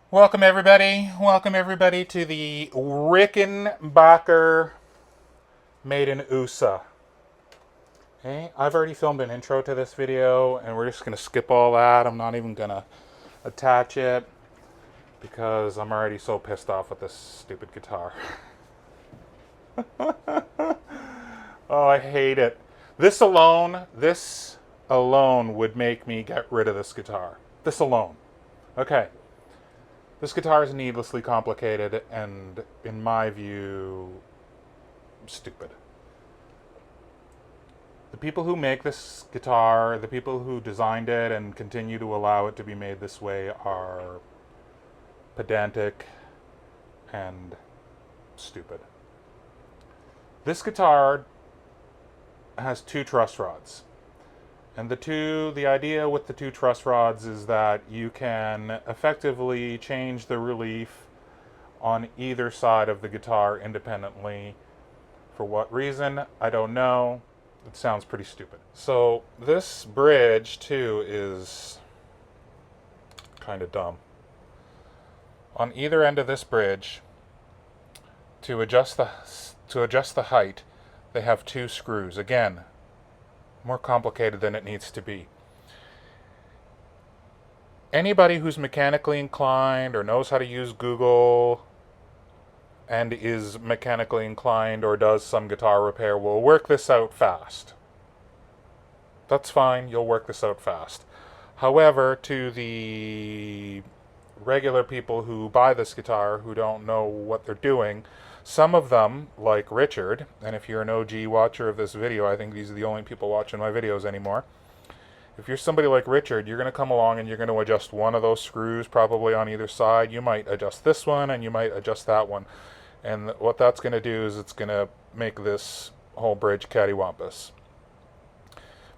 Welcome everybody. Welcome everybody to the Rickenbacker made in USA. Okay, I've already filmed an intro to this video and we're just going to skip all that. I'm not even going to attach it because I'm already so pissed off with this stupid guitar. Oh, I hate it. This alone would make me get rid of this guitar. This alone. Okay. This guitar is needlessly complicated and, in my view, stupid. The people who make this guitar, the people who designed it and continue to allow it to be made this way are pedantic and stupid. This guitar has two truss rods. And the idea with the two truss rods is that you can effectively change the relief on either side of the guitar independently. For what reason, I don't know. It sounds pretty stupid. So this bridge too is kind of dumb. On either end of this bridge, to adjust the height, they have two screws. Again, more complicated than it needs to be. Anybody who's mechanically inclined or knows how to use Google and is mechanically inclined or does some guitar repair will work this out fast. That's fine, you'll work this out fast. However, to the regular people who buy this guitar who don't know what they're doing, some of them, like Richard, and if you're an OG watcher of this video, I think these are the only people watching my videos anymore. If you're somebody like Richard, you're going to come along and you're going to adjust one of those screws, probably on either side. You might adjust this one and you might adjust that one. And what that's going to do is it's going to make this whole bridge cattywampus.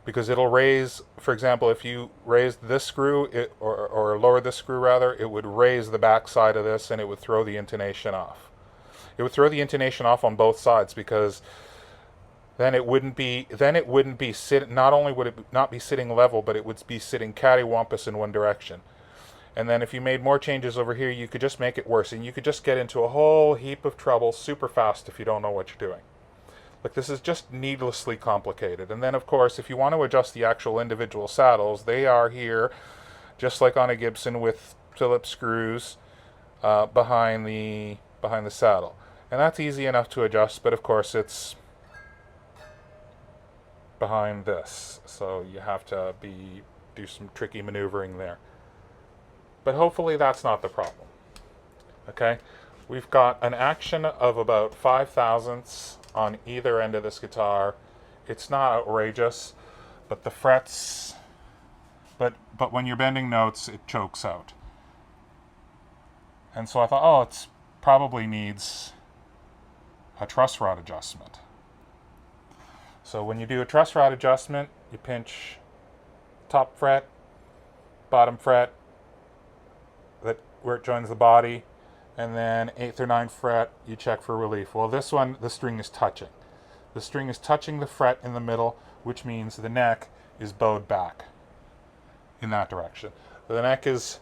Because it'll raise, for example, if you raised this screw, or lower this screw rather, it would raise the back side of this and it would throw the intonation off. It would throw the intonation off on both sides because then it wouldn't be not only would it not be sitting level, but it would be sitting cattywampus in one direction. And then if you made more changes over here, you could just make it worse, and you could just get into a whole heap of trouble super fast if you don't know what you're doing. Like, this is just needlessly complicated. And then, of course, if you want to adjust the actual individual saddles, they are here, just like on a Gibson, with Phillips screws behind the saddle. And that's easy enough to adjust, but of course it's behind this, so you have to do some tricky maneuvering there. But hopefully that's not the problem. Okay, we've got an action of about 5 thousandths on either end of this guitar. It's not outrageous, but the frets, but when you're bending notes, it chokes out. And so I thought, oh, it's probably needs a truss rod adjustment. So when you do a truss rod adjustment, you pinch top fret, bottom fret, that where it joins the body, and then 8th or 9th fret, you check for relief. Well, this one, the string is touching. The string is touching the fret in the middle, which means the neck is bowed back in that direction. The neck is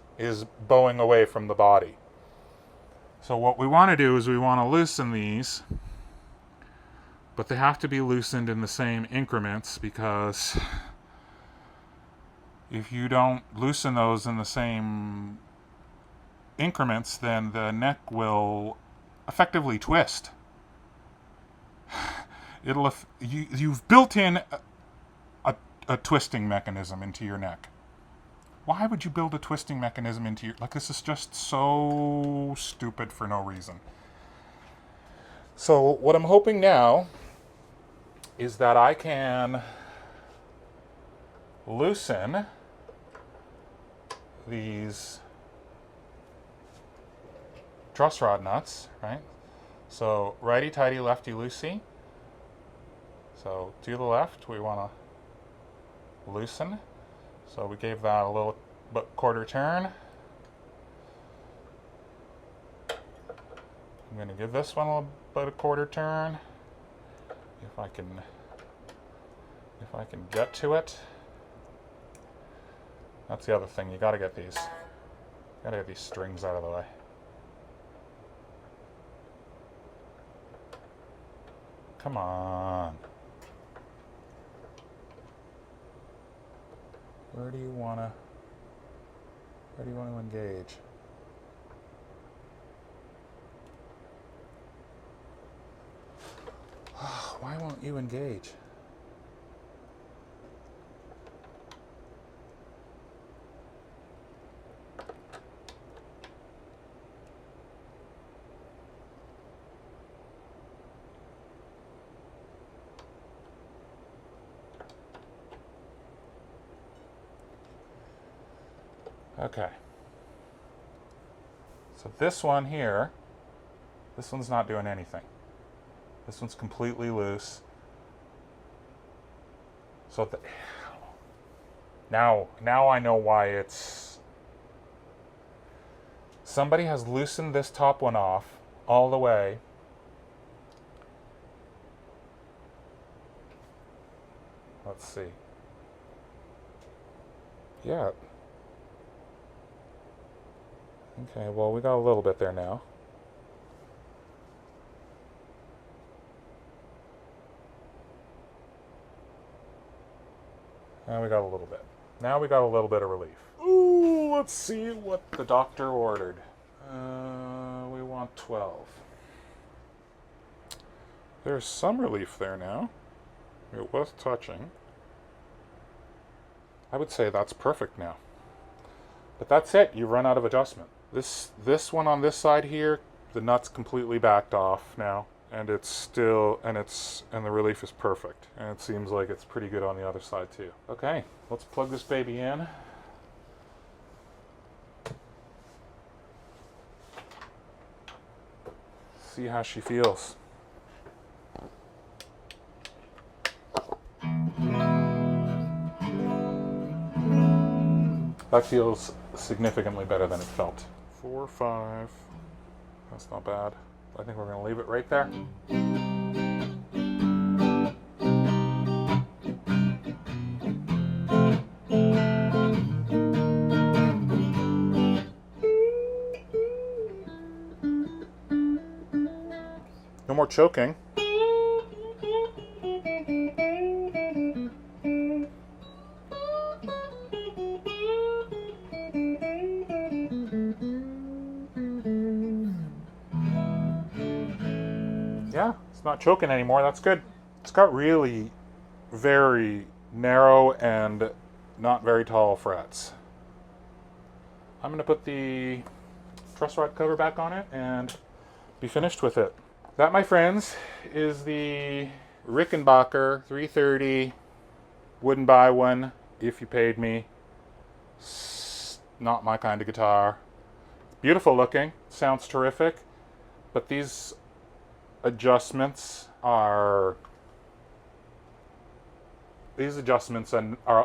bowing away from the body. So what we want to do is we want to loosen these, but they have to be loosened in the same increments, because if you don't loosen those in the same increments, then the neck will effectively twist. You've built in a twisting mechanism into your neck. Why would you build a twisting mechanism into your, like, this is just so stupid for no reason. So what I'm hoping now is that I can loosen these truss rod nuts, right? So righty tighty, lefty loosey. So to the left, we want to loosen. So we gave that a little quarter turn. I'm going to give this one about a quarter turn. If I can get to it. That's the other thing, you got to get these Gotta get these strings out of the way. Come on. Where do you wanna engage? Why won't you engage? Okay. So this one here, this one's not doing anything. This one's completely loose. So now I know why it's... Somebody has loosened this top one off all the way. Let's see. Yeah. Okay, well, we got a little bit there now. Now we got a little bit. Now we got a little bit of relief. Ooh, let's see what the doctor ordered. We want 12. There's some relief there now. It was touching. I would say that's perfect now. But that's it. You run out of adjustment. This one on this side here, the nut's completely backed off now, and it's still and the relief is perfect. And it seems like it's pretty good on the other side too. Okay, let's plug this baby in. See how she feels. That feels significantly better than it felt. 4, 5. That's not bad. I think we're going to leave it right there. No more choking. Yeah, it's not choking anymore. That's good. It's got really very narrow and not very tall frets. I'm going to put the truss rod cover back on it and be finished with it. That, my friends, is the Rickenbacker 330. Wouldn't buy one if you paid me. Not my kind of guitar. Beautiful looking, sounds terrific, but these adjustments are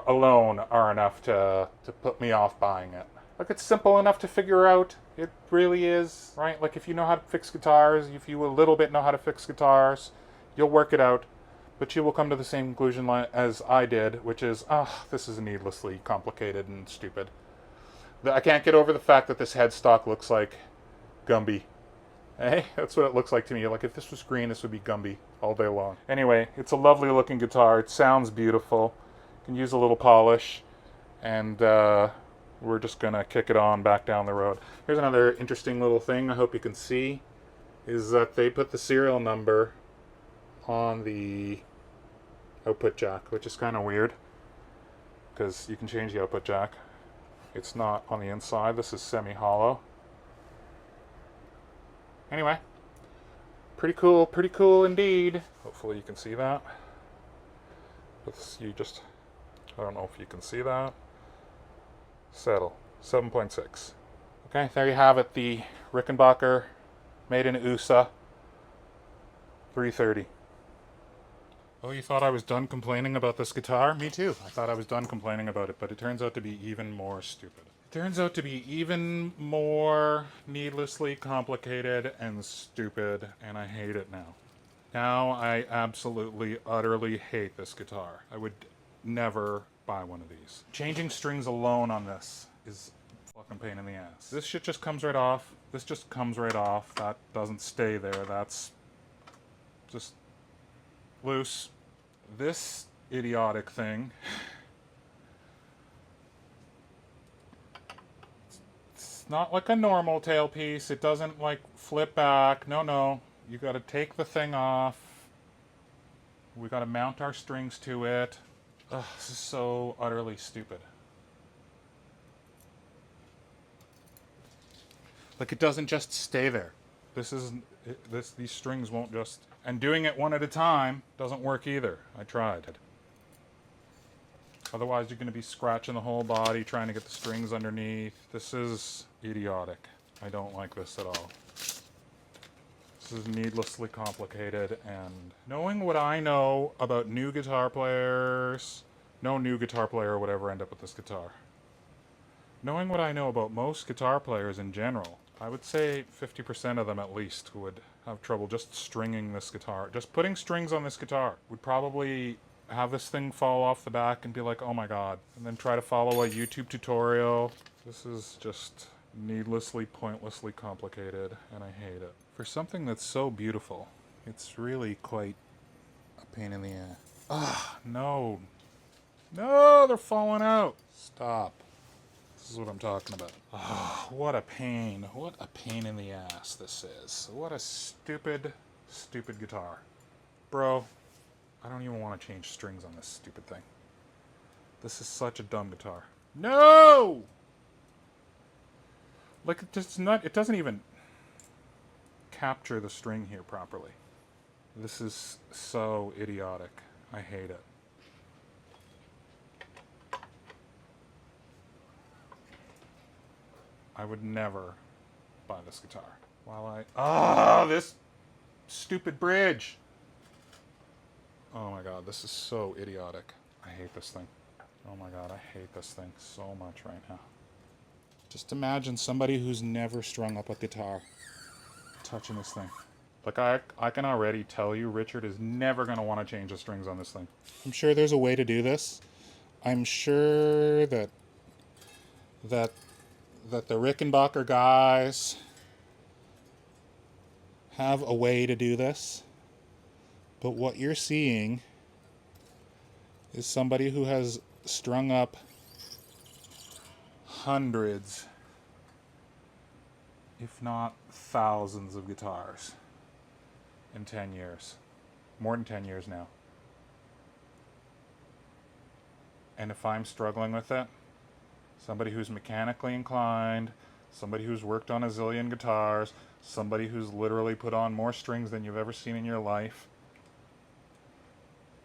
alone are enough to put me off buying it. Like, it's simple enough to figure out. It really is, right? Like, if you know how to fix guitars, if you a little bit know how to fix guitars, you'll work it out. But you will come to the same conclusion as I did, which is, this is needlessly complicated and stupid. I can't get over the fact that this headstock looks like Gumby. Hey, that's what it looks like to me. Like, if this was green, this would be Gumby all day long. Anyway, it's a lovely looking guitar. It sounds beautiful. You can use a little polish, and we're just gonna kick it on back down the road. Here's another interesting little thing I hope you can see, is that they put the serial number on the output jack, which is kind of weird, because you can change the output jack. It's not on the inside. This is semi-hollow. Anyway, pretty cool indeed. Hopefully you can see that. I don't know if you can see that. Settle, 7.6. Okay, there you have it, the Rickenbacker made in USA 330. Oh, you thought I was done complaining about this guitar? Me too. I thought I was done complaining about it, but it turns out to be even more stupid. It turns out to be even more needlessly complicated and stupid, and I hate it now. Now I absolutely, utterly hate this guitar. I would never buy one of these. Changing strings alone on this is fucking fucking pain in the ass. This shit just comes right off. This just comes right off. That doesn't stay there. That's just loose. This idiotic thing. It's not like a normal tailpiece. It doesn't like flip back. No. You gotta take the thing off. We gotta mount our strings to it. Ugh, this is so utterly stupid. Like, it doesn't just stay there. These strings won't just... And doing it one at a time doesn't work either. I tried. Otherwise, you're going to be scratching the whole body trying to get the strings underneath. This is idiotic. I don't like this at all. This is needlessly complicated, and knowing what I know about new guitar players... No new guitar player would ever end up with this guitar. Knowing what I know about most guitar players in general, I would say 50% of them at least would have trouble just stringing this guitar. Just putting strings on this guitar would probably have this thing fall off the back and be like, oh my god. And then try to follow a YouTube tutorial. This is just needlessly, pointlessly complicated, and I hate it. For something that's so beautiful, it's really quite a pain in the ass. Ah, no. No, they're falling out. Stop. This is what I'm talking about. Oh, what a pain. What a pain in the ass this is. What a stupid, stupid guitar. Bro, I don't even want to change strings on this stupid thing. This is such a dumb guitar. No! Like, it doesn't even capture the string here properly. This is so idiotic. I hate it. I would never buy this guitar. This stupid bridge! Oh my god, this is so idiotic. I hate this thing. Oh my god, I hate this thing so much right now. Just imagine somebody who's never strung up a guitar touching this thing. Like, I can already tell you Richard is never going to want to change the strings on this thing. I'm sure there's a way to do this. I'm sure that the Rickenbacker guys have a way to do this. But what you're seeing is somebody who has strung up hundreds, if not thousands of guitars in 10 years. More than 10 years now. And if I'm struggling with it, somebody who's mechanically inclined, somebody who's worked on a zillion guitars, somebody who's literally put on more strings than you've ever seen in your life,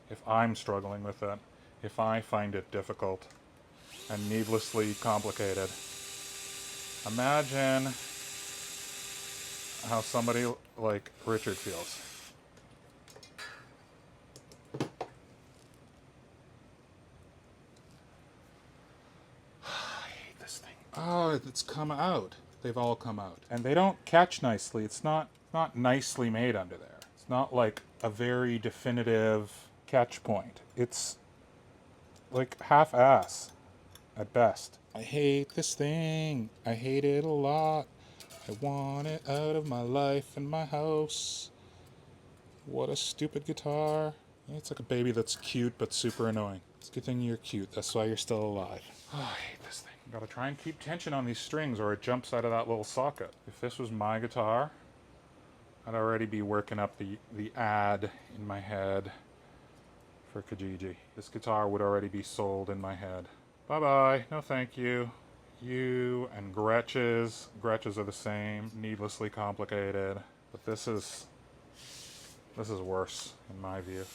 if I'm struggling with it, if I find it difficult and needlessly complicated, imagine how somebody like Richard feels. I hate this thing. Oh, it's come out. They've all come out. And they don't catch nicely. It's not nicely made under there. It's not like a very definitive catch point. It's like half-ass at best. I hate this thing. I hate it a lot. I want it out of my life and my house. What a stupid guitar. It's like a baby that's cute but super annoying. It's a good thing you're cute. That's why you're still alive. Oh, I hate this thing. Gotta try and keep tension on these strings or it jumps out of that little socket. If this was my guitar, I'd already be working up the ad in my head for Kijiji. This guitar would already be sold in my head. Bye-bye. No thank you. You and Gretches. Gretches are the same. Needlessly complicated. But this is worse, in my view.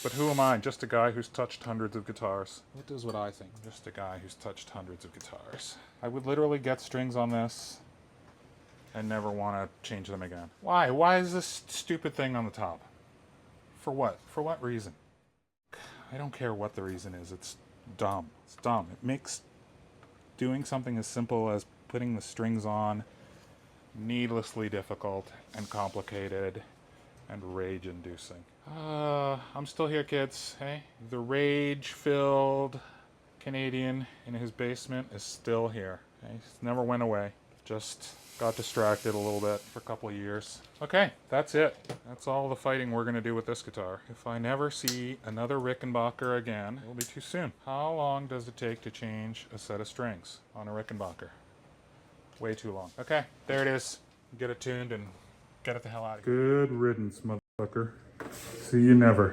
But who am I? Just a guy who's touched hundreds of guitars. That is what I think. Just a guy who's touched hundreds of guitars. I would literally get strings on this and never want to change them again. Why? Why is this stupid thing on the top? For what? For what reason? I don't care what the reason is. It's dumb. It's dumb. It makes doing something as simple as putting the strings on needlessly difficult and complicated and rage-inducing. I'm still here, kids. Hey? The rage-filled Canadian in his basement is still here. Okay, it never went away. Just got distracted a little bit for a couple of years. Okay, that's it. That's all the fighting we're going to do with this guitar. If I never see another Rickenbacker again, it'll be too soon. How long does it take to change a set of strings on a Rickenbacker? Way too long. Okay, there it is. Get it tuned and get it the hell out of here. Good riddance, motherfucker. See you never.